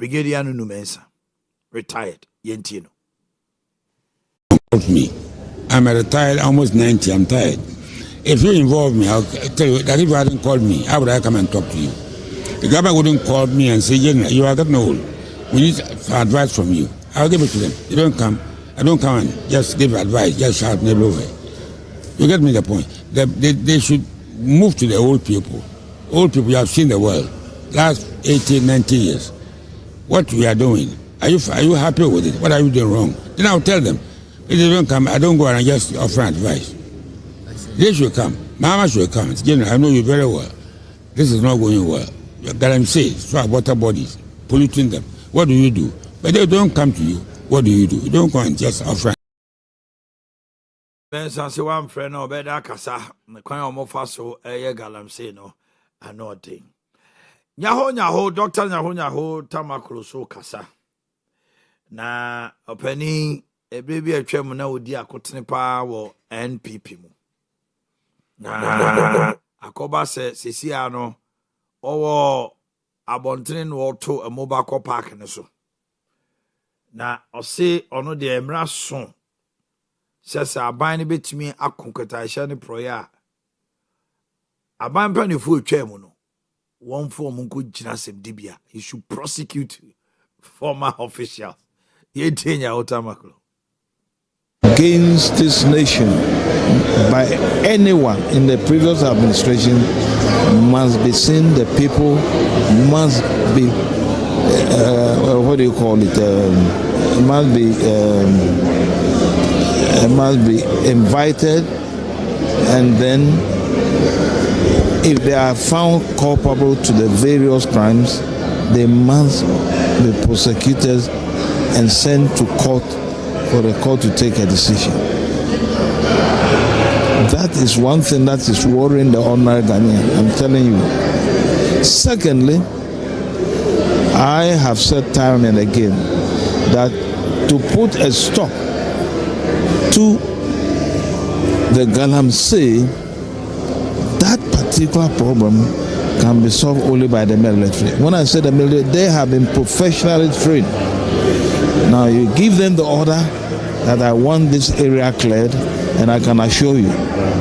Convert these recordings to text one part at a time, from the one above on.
Brigadier Numensa, retired. Yentino. Me. I'm retired, almost 90. I'm tired. If you involve me, I'll tell you that if you hadn't called me, how would I come and talk to you? The government wouldn't call me and say, you are getting old. We need advice from you. I'll give it to them. You don't come. I don't come and just give advice, just shout never over. You get me the point? They should move to the old people. Old people, you have seen the world. Last 18, 19 years. What we are doing. Are you happy with it? What are you doing wrong? Then I'll tell them. If they don't come, I don't go and just offer advice. They should come. Mama should come. I know you very well. This is not going well. Your galamsey, so water bodies, polluting them. What do you do? But they don't come to you. What do? You don't go and just offer. Ben say one friend no be da kasa. Me kwan omofa so eye galamsey no ano thing. Nyaho Dr. Nyaho Tamaklo so kasa. Na opani ebebi atwam na odi akotene pa wo NPP mu. Na akoba se sesia no owo abontene no to a mobile park ne so. Na ose ono de emra so sesa aban ne betimi akonkata hye ne proya. Aban panifo atwam no one form unko gina sem dibia. He should prosecute former officials. Yetenya Otamaklo. Against this nation by anyone in the previous administration must be seen. The people must be what do you call it? Must be invited, and then if they are found culpable to the various crimes, they must be prosecuted and sent to court for the court to take a decision. That is one thing that is worrying the ordinary Ghanaian, I'm telling you. Secondly, I have said time and again that to put a stop to the galamsey, that particular problem can be solved only by the military. When I say the military, they have been professionally trained. Now you give them the order that I want this area cleared, and I can assure you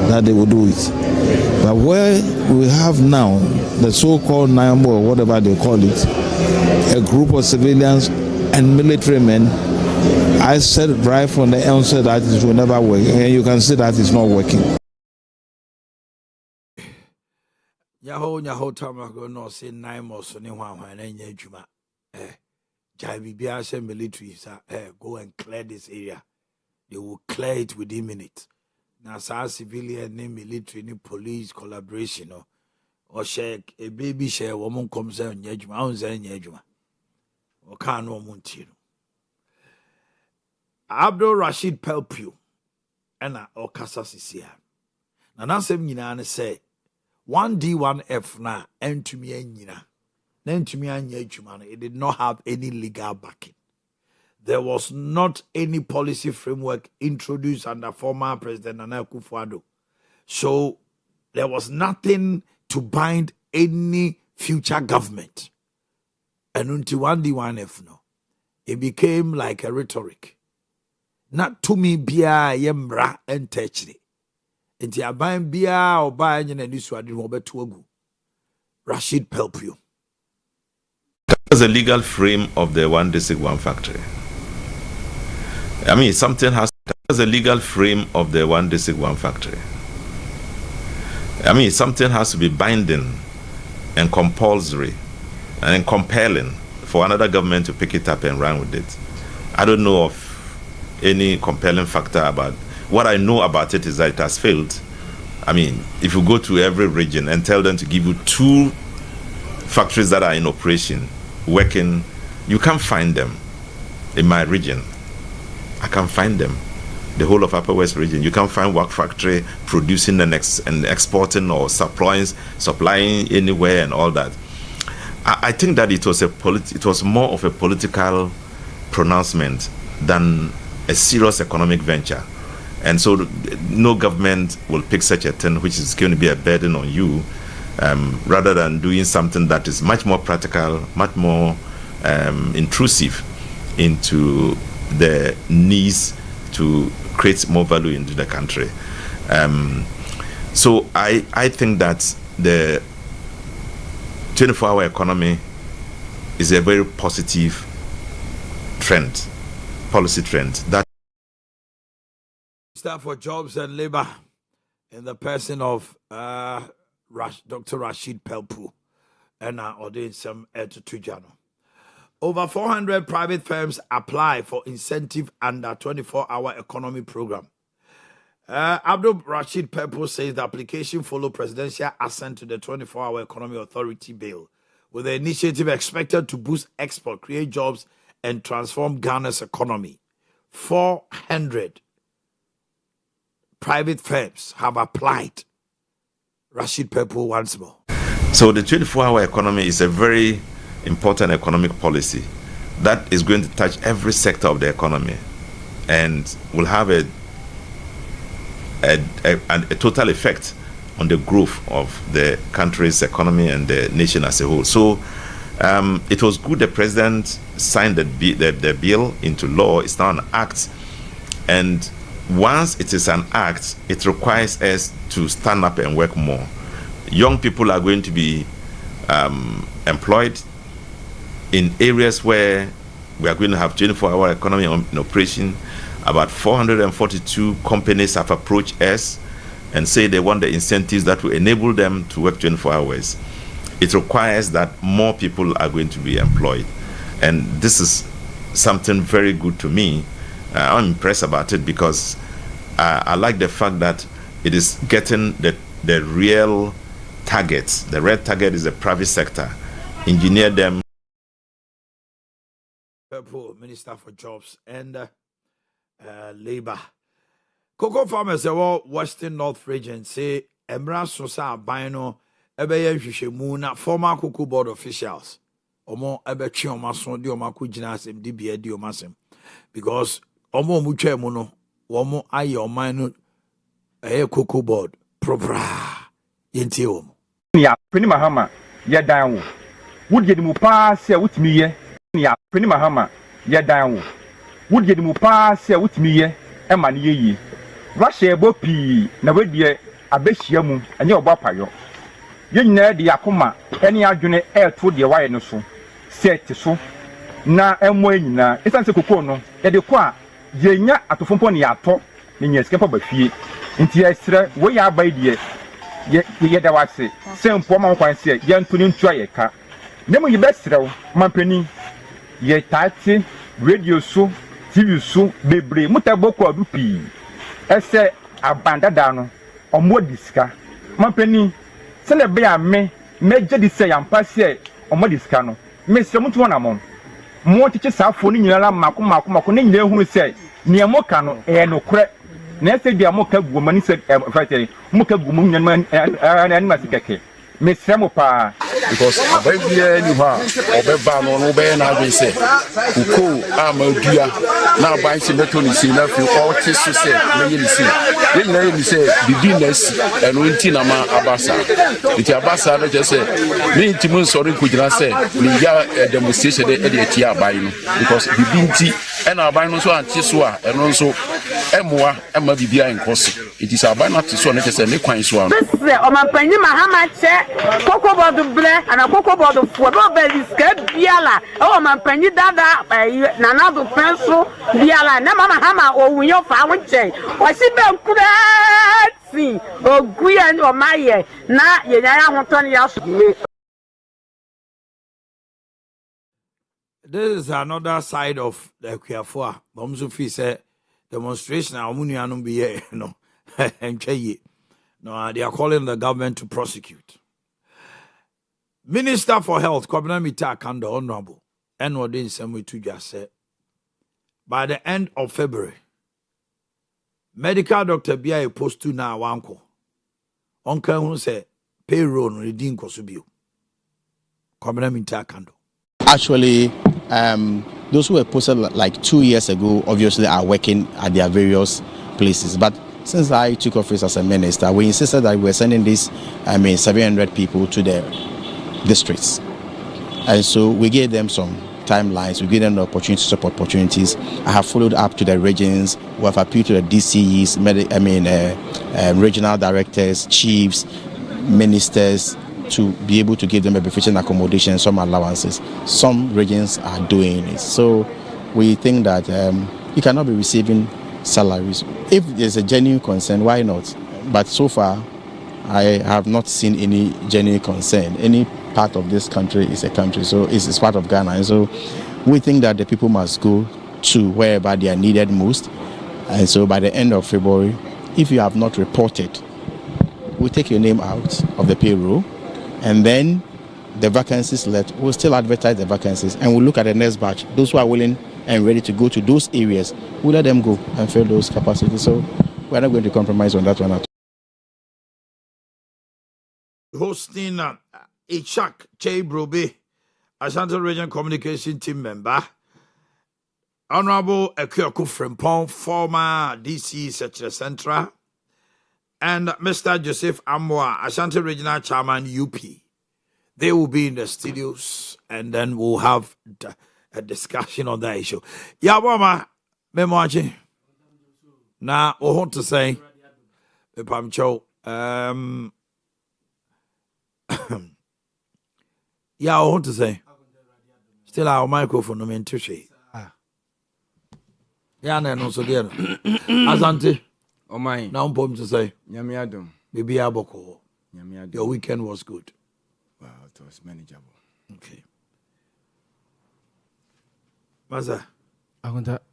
that they will do it. But where we have now the so-called NIAMO or whatever they call it, a group of civilians and military men, I said right from the onset that it will never work, and you can see that it's not working. Nyaho Tamaklo no say NIAMO so ne hwan na nya adwuma. Jai bibia say military go and clear this area. They will clear it within minutes. Now, civilian, military, police collaboration, or share a baby share, woman comes out in Yajuma, Yajuma, or can no Montino. Abdul Rashid Pelpu, and or Casa Sisia. Now, that's him, say 1D1F na, and to me, and then to me, and Yajuma, it did not have any legal backing. There was not any policy framework introduced under former President Nana Akufo-Addo. So there was nothing to bind any future government. And until 1D1F, no, it became like a rhetoric. Not to me, bia yemra and techri. Until I buy bia or buy and this one, Robert Tuagu. Rashid Pelpu. That's the legal frame of the one district, one factory. I mean, that's the legal frame of the one district, one factory. I mean, something has to be binding and compulsory and compelling for another government to pick it up and run with it. I don't know of any compelling factor about what I know about it is that it has failed. I mean, if you go to every region and tell them to give you 2 factories that are in operation, working, you can't find them in my region. I can find them. The whole of Upper West region. You can find work factory producing and exporting or supplying anywhere and all that. I think that it was more of a political pronouncement than a serious economic venture. And so no government will pick such a thing which is going to be a burden on you, rather than doing something that is much more practical, much more intrusive into the needs to create more value into the country. So I think that the 24-hour economy is a very positive trend, policy trend. That Minister for Jobs and Labor in the person of Dr. Rashid Pelpu and ordained some to Tujano. Over 400 private firms apply for incentive under 24-hour economy program. Abdul Rashid Pelpu says the application follow presidential assent to the 24-hour economy authority bill, with the initiative expected to boost export, create jobs, and transform Ghana's economy. 400 private firms have applied. Rashid Pelpu once more. So the 24-hour economy is a very important economic policy that is going to touch every sector of the economy and will have a total effect on the growth of the country's economy and the nation as a whole. So it was good the president signed the bill into law. It's now an act, and once it is an act, it requires us to stand up and work more. Young people are going to be employed in areas where we are going to have 24-hour economy in operation. About 442 companies have approached us and say they want the incentives that will enable them to work 24 hours. It requires that more people are going to be employed. And this is something very good to me. I'm impressed about it because I like the fact that it is getting the real targets. The red target is the private sector. Engineer them. Minister for Jobs and Labor. Cocoa farmers of Western North region say Emra Sosa Bino Ebeya Shemuna, former Cocoa Board officials, or more Ebechi Omason, Diomaku Jinasem, DBA Diomasem, because Omo Muche Mono, Womo Ayo Mino, a Cocoa Board, Propra, Yentium. Ya, Penny Mahama, ya down. Would get Mupa say with me, ya, Penny Mahama, ya down. Would get Mupa say with me, and my ye. Russia Bopi, Navadia, Abeshiamu, and your Bapayo. You know the Akuma, any argument air to the wire no so. Set so. Na Emwena, it's a Kukono, at the qua, Yenya at the Fomponi ato, in your scamper by fee. Into extra, we are by the yet I say, same former one say, young to try a car. Nemo you best row, my penny. Ye tati, radio so, TV so, baby, Mutaboko Dupi. Ese abandadano or more disca. My penny, send a bear me, major de say and pass here or more discano. Miss Mutuanamon. More teachers are phoning you alarm Macumacunin, who say, near Mocano, and no crack. Next day, a mocha woman said, Mocha woman and Massacre. Miss Samopa. Because a baby anyhow, or Beban or Obe and I say, Uko, Amodia, now by Simetoni, see nothing, all kiss to say, maybe see. Then let me say, Bibines and Wintinama Abasa. It's Abasa, just say, me Timun sorry, could not say, we are a demonstration at the Tia Bino, because Bibinti and our Binos and Tiswa, and also Emwa, Emma Bibia and Cossi. It is our Bina to so necessarily quite swan. This is Omanhene Yaw Cocoa Board of Black and a Cocoa Board of Football, Scared Biala, Omanhene Dada, Nanado Pencil, Biala, Namahama, or Winyo Fawche, or Sibel Kudati, or Guyan or Maye, Na Yaya Montoni. This is another side of the Kyeɛ. Bomsufi said demonstration Amunianum be no and no, they are calling the government to prosecute. Minister for Health, Kwabena Mita Kanda Honorable, and what in some way to just say by the end of February, medical doctor Bia post to now wanko. Uncle who say payroll redeem Kosubio. Kwabena Mita Kando. Actually, those who were posted like 2 years ago, obviously are working at their various places. But since I took office as a minister, we insisted that we were sending these, 700 people to the districts. And so we gave them some timelines. We give them the opportunity to support opportunities. I have followed up to the regions. We have appealed to the DCEs, regional directors, chiefs, ministers, to be able to give them a beneficial accommodation, some allowances. Some regions are doing it. So we think that you cannot be receiving salaries. If there's a genuine concern, why not? But so far, I have not seen any genuine concern. Any part of this country is a country, so it's part of Ghana. And so we think that the people must go to wherever they are needed most. And so by the end of February, if you have not reported, we'll take your name out of the payroll. And then the vacancies left, we'll still advertise the vacancies and we'll look at the next batch. Those who are willing and ready to go to those areas, we'll let them go and fill those capacities. So we're not going to compromise on that one at all. Hosting Ichak Chebrobe, Ashanti Region Communication Team member, Honorable Ekuyoko Frimpong, former DC Secretary Central, and Mr. Joseph Amwa, Ashanti Regional Chairman UP. They will be in the studios and then we'll have a discussion on that issue. Yabama, Memoachi. Now, I want to say, Pamcho, yeah, I want to say, still our microphone, no man, touche. Yeah, no, so dear. Asante. Oh my. Now I'm to say, Yamiadum. Baby Aboko. Yamiadum. Your weekend was good. Wow, it was manageable. Okay. Maza. I want that.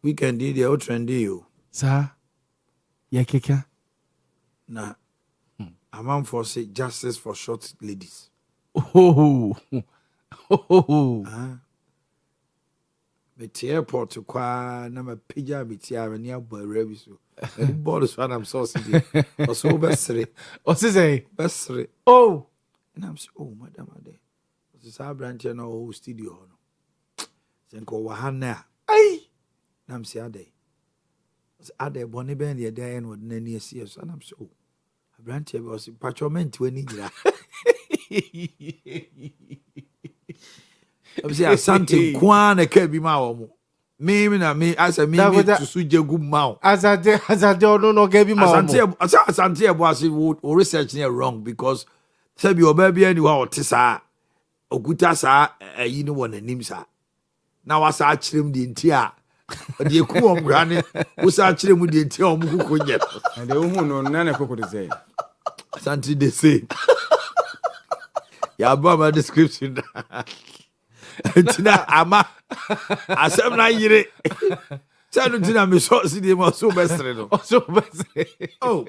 Weekend did the trendy you. Sir. Yeah, kika. Nah. A man for say justice for short ladies. Oh. But airport to kwa na ma pija bitia me near boy rebi so. The board is one I'm so city. Also besre. What's he say? Besre. Oh. And I'm so oh madam ade. So sa branch na o studio no. Senko wa hana. Ay. Na I'm say ade. So ade boni ben the day and would nani see so and I'm so oh. Branch was patrolment when nyira. I'm saying Asante Kwana kebi ma omo. Me na me as a me to suje gu ma. Asante no kebi ma omo. Asante eboase wo research near wrong because say bi oba bia ni wa otisa okuta sa ayi ni won anim sa. Na wasa akirem de ntia. De ku omra ne wo sa akirem de ntia omu kukonye. And the woman no na koko de say. Asante de say. Ya ba ma description. Tina ama asem na yire sanu tina me so si de mo so besre no So besre. oh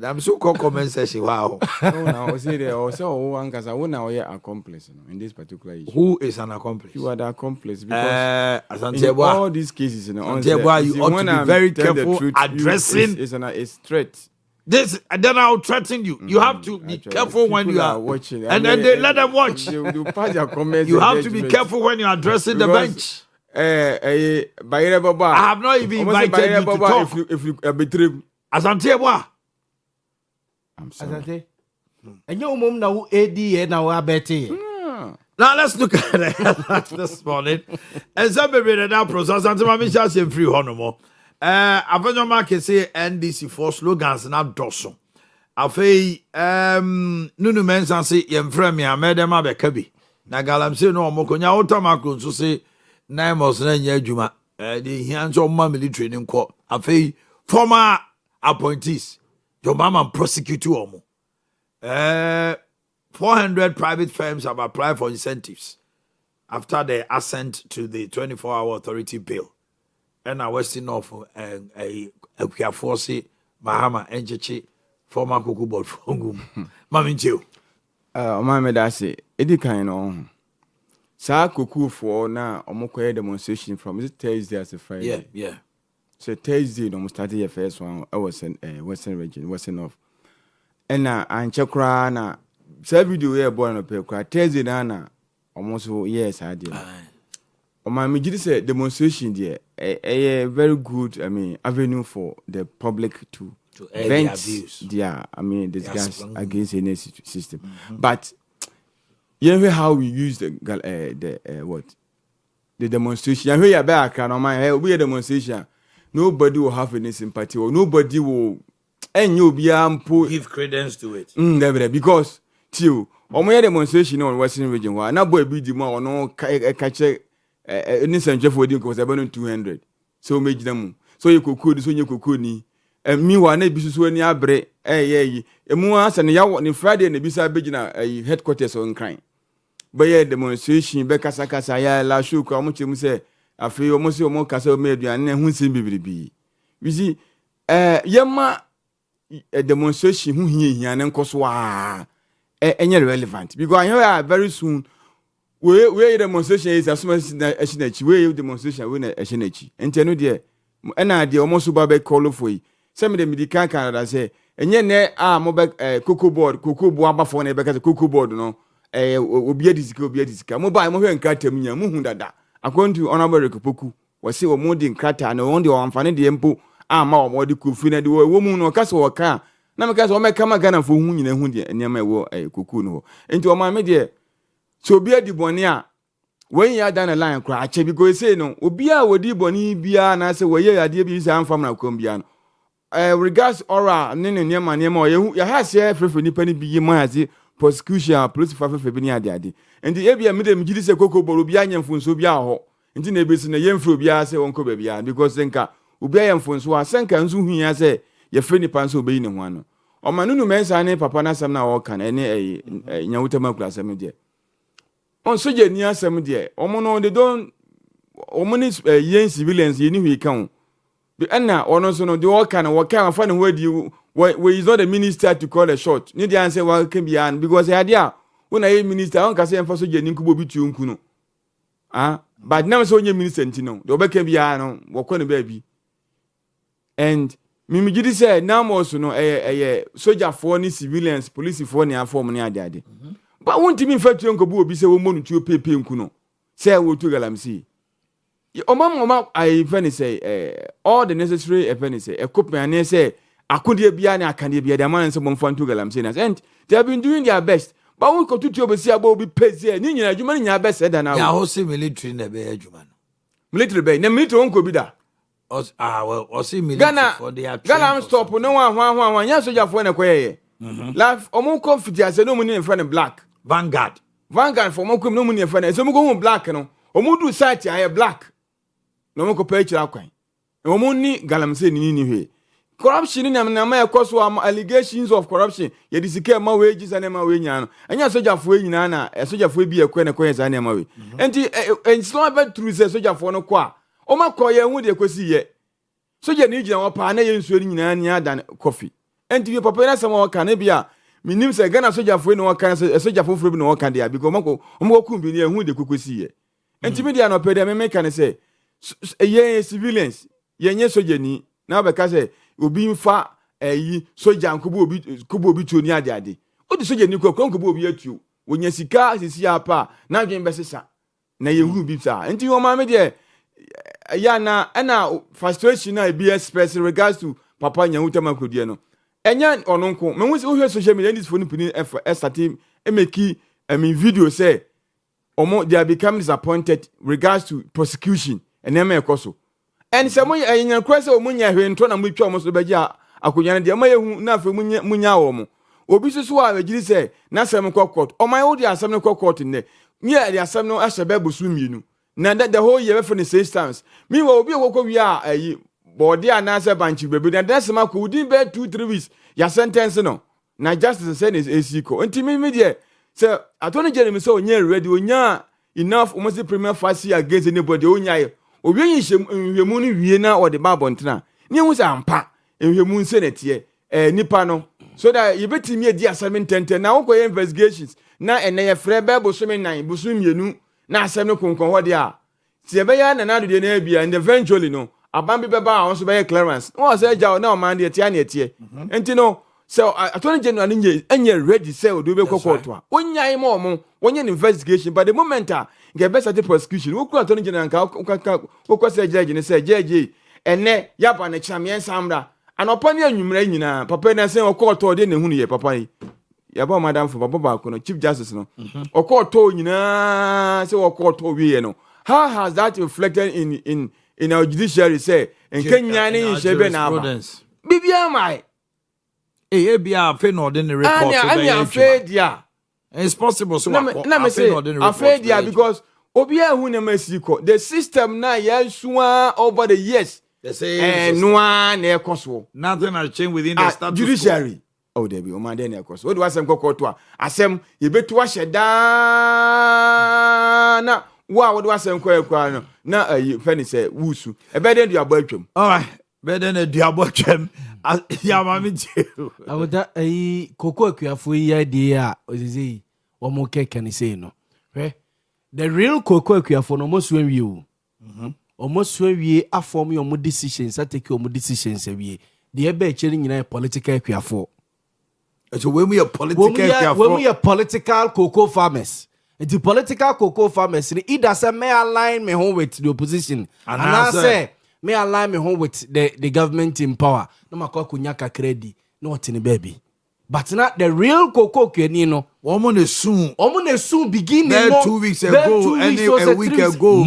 I'm so called comment section wow No, now see there also one cause I want now accomplice in this particular issue. who is an accomplice You are the accomplice because in Asante all these cases you ought to be very careful addressing it's threat. this and then I'll threaten you. You have to be careful when you are watching, and then they let them watch. They pass their comments. You have to be careful when you're addressing the bench. I have not even invited you to talk. If you betray, Asante Boa. I'm sorry. Asante. And your mom now AD now abeti. Now let's look at it this morning. And some baby that process and some just free honomo. Avenue market say NDC for slogans na doso. Afei nunu mensa say yemfrɛ me amedem abeka bi. Na galam say no omokonya automakro so say 9 months na nya adwuma. The hian so ma military nim kɔ. Afei former appointees your mama prosecute omo. 400 private firms have applied for incentives after their assent to the 24-hour authority bill. And I was in off a force Mahama Enjechi former Kuku board from Mamincho. My medasi, Ade Kyeɛ no. Sa Kuku for now omokoye demonstration from is it Thursday as a Friday? Yeah. So Thursday no started your first one. I was in Western region, Western North. And na anchekra na say video here born no pekra Thursday na almost yes I did. My me say demonstration there a very good avenue for the public to vent their disgust against any system. But You know how we use the demonstration. You hear back and we a demonstration. Nobody will have any sympathy or nobody will give credence to it. Because till demonstration on Western region why na boy be the more no catch any center for the because about 200. So make them so you could so you could ni me wa na bisu so ani abre emu asa ne ya ne Friday na bisa begina headquarters on crime. But demonstration be kasa ya la show ko mo chemu say afi o mo se o mo kasa o me aduane na hu sim bibribi. We see yema demonstration hu hia ne nkoso any relevant because I hear very soon we demonstration is as much as we demonstration we na ehinachi enteno de na de almost ba be call for yi say me de medical Canada say enye ne mo be cocoa board abafo na be ka cocoa board no obi adisika mo ba mo hwe nkratam nya mo hu dada according to honorable Rekopoku we say o mo de nkrata na won de o amfane de empo ama o mo de kofi na de wo mu no ka so wo ka na me ka so o me kama Ghana fo hu nyina hu de niam e wo koku no enti o ma me de so obi adiboni a when you down the line cry ache because say no obi a wodi boni bia na say we ye ade bi say amfam na kom bia no regards ora ne niam o ya ha say frefe nipa ni bi ye ma ase prosecution police fafe bi ni ade enti e bia me de mjidi say kokoboro obi anyamfo nso bia ho enti na ebesi na yemfro bia say wonko ba bia because senka obi ayamfo nso a senka nso hu ya say ye free nipa nso obi ni ho ano o manunu mensa ne papa na sam na wo kan ene nyawutama kula sam de on soje ni asem de omo they don't omoni yen civilians yeni hu kan be na ono so no de wo kan afa ne ho adi we is not the minister to call a shot ni dey answer wa can be an because he dia when I minister on ka say emfa soje ni nkubo bi tu nku no but now so onye minister ntino de obeka bi an no wo ko ne ba bi and mimi gidi say now mo so no soldier for ni civilians police for ni afom ni ade but won't me fatu nkobu obi se wo monu tuo pepe nku no say wo to galamsi omama I even say all the necessary equipment and say akode bia na akande bia the man say mo mfantu galamsi and they have been doing their best but we ko tutu obi se aba obi pese ni nyina adwuma ni nya best da na ya ho se military na be adwuma no military be na military onko bi da well, see military for their Ghana stop no one ya soldier for na koyeye life omo confidence no mo ni in front black Vanguard for mo kwem no mu ne fa na so mo go hu black no o mu du site aye black no mo ko pa kira kwan o mu ni galamse ni hwe corruption ni na ma ekoso allegations of corruption ye disike ma we ji sane ma we nya no anya soja fo nyina na soja fo bi ekwe na koye sane ma we enti it's not about true say soja fo no kwa o ma ko ye hu de kosi ye soja ni gina wo pa na ye nsuo ni nyina ni adan coffee enti papa na sama wo ka na bia minim say Ghana soldier for no kan soldier for bi no kan dia because mo ko bi ni ehu de kokosi ye enti media no pede me kan say ye civilians ye nye soldier ni na be ka say obi mfa soldier nkobo obi tuo ni ade o di soldier ni ko nkobo obi atuo wonya sika sisi apa na dwen be sesa na ye hu bi sa enti wo ma me de ya na frustration na be express regards to papa nyawutama kodie no enya ononko me hu hwe social media this phone pini estati emeki video say omo they are becoming disappointed regards to prosecution and em ekoso and say mo enya kwese omunya hwe nto na mo twa omo so beja akonya de ma yehu na afa munya wo mo obi susu a wegiri say na asem court o my odi asem court ne nye the asem no ahye busu mienu na the whole year for the 6 times me wo obi okwo wi a body anasa banchi baby na desema ko within be 2-3 weeks ya sentence no na justice say is esiko enti me de say attorney general say onya ready onya enough almost premier fasi against anybody onya obi nhwemu no wie na o de babo ntena ne hu say ampa nhwemu nse na tie nipa no so that you betimi edi assignment tenten na wo ko investigations na ene ye frɛ be bosomi nan bosomienu na asɛm no konkon ho de a tie be ya na na do de na bia and eventually no abambi beba a onso be clearance no say jaw na o man de tie na etie enti no so attorney general enye ready say o do be court a onyan ma omo wonye investigation but the moment a get best at prosecution wo ku attorney general ka wo ko say judge ni say judge ene yaba na chamien samra anopa ne anwumra nyina papa na say o court o de ne hu ne ye papa yi yaba madam for baba ko no chief justice no okoto nyina say okoto wie no how has that reflected in our judiciary say en Kenya ni nhebe na aba bibia mai bia fe no de report it's possible so na say afraid dia because obia hu na masiko the system na yasua over the years they say noa na ekoso nothing has changed within the status judiciary oh there be Omanhene na ekoso what do asem kokoto a asem yebetu ahyeda na what do asem kwakwa no na fani say wusu ebeden du abotwam all right beden du abotwam ya mami je awoda koko akuafo yi idea ozezi wo mo keke ni say no the real koko akuafo no mo suan wie o almost we are forming your decisions, I take your decisions every the ebe changing in a political careful. So when we are political cocoa farmers, the political cocoa farmers, it doesn't may align me home with the opposition. And I say may align me home with the government in power. No makwa kunyaka credit, not in a baby. But not the real cocoa kenino. Woman soon begin there 2 weeks ago, a week ago,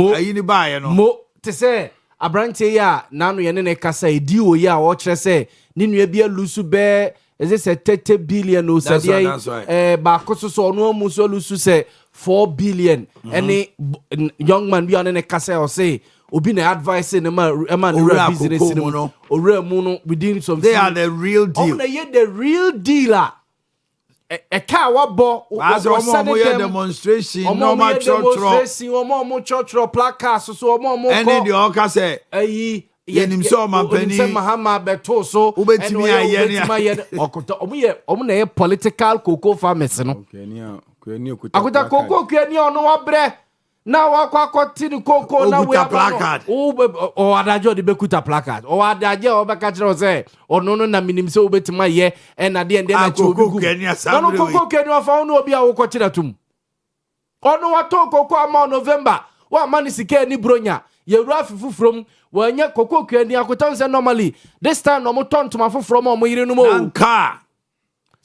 mo te say abrante ya nanu ye ne kasa edi o ya o kire say ni nua bia lusu be is it 30 billion o say ba koso so no mu so lusu say 4 billion any young man bia ne kasa o say obi na advice ne ma business no ora mu no within some they are the real deal the real dealer a car wabo as omo demonstration no ma chotro placards so omo any the oka say yenim so mampani mahama beto so ubetimi aye okota omo na political cocoa farmers no akuta cocoa kwani ono wabre na wakwa tini cocoa na we placard o adajo de bekuta placard o adaje o beka kire o say ono no na minim se obetima ye na de na chobi no cocoa kwani ofa ono obi a wo ko kire tum ono wato cocoa ama November wa mani sike ni bronya ye wura fufufrom wanya cocoa kwani akuta say normally this time no mo tontoma fufrom o mo yire no mo anka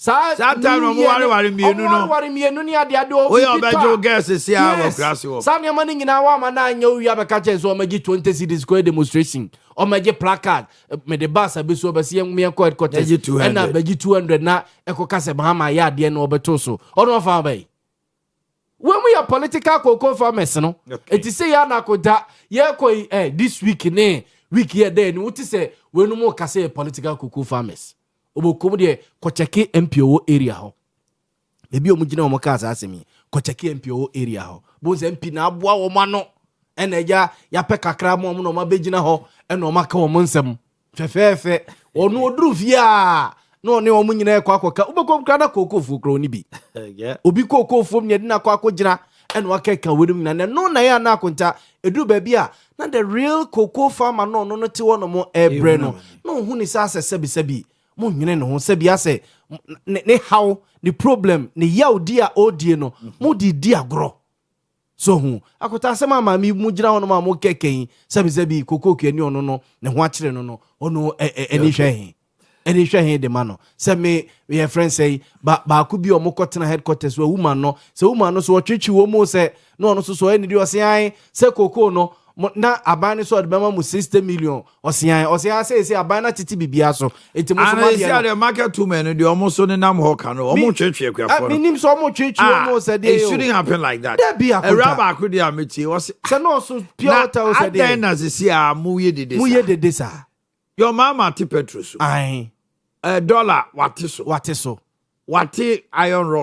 That time no wari mienu ni ade ade o we obejo guess see how we crash wo sa ne mani nyina wa ma na anya Owia be ka che so o magi 20 cedis go demonstration o magi placard me de bus abeso obese me ko headquarters na bagi 200 na ekoka se Bahama ya ade na obeto so ono fa bai when we are political cocoa farmers no it is say ya na koda ye ko this week here then what is say we no mo ka say political cocoa farmers obokom de kocheki MPO area ho ebi omugina omo ka asemi kocheki MPO area ho bonze MP na aboa wo ma no eneja ya pe kakra mo no ma begina ho eno ma ka wo nsem fefefe onu oduru fia no ne omo nyina ekwa obokom kra na kokofu kro ni bi obi kokofu nyedi na kwa gina eno akeka wedum na no na ya na akonta edu ba bia na the real cocoa farmer no te wono mo ebre no hu ni sa sebi mo nwene no ho se bia se ne how the problem ne yaw dia odie no mo di agro so hu akota se mama mi mu gira hono ma mo keken sebi koko kwani ono no ne ho akire no ono eni hwe de ma no se me your friend say ba ku bi o mo kotena headquarters wa woman no se woman no so otwetwi wo mo se no ono so eni di o se an se koko no na abane so adbema mu 60 million osian say abana titi bibia so enti mo so ma dia the market woman no de omo so ne nam ho ka no omo twetwe kwafo no minim so omo twetwe omo say it shouldn't happen like that a rabba akudi ameti was say no so pure tell say dey na see mu ye dede sa your mama ti petrol so ai $1 wate so wate wate iron rod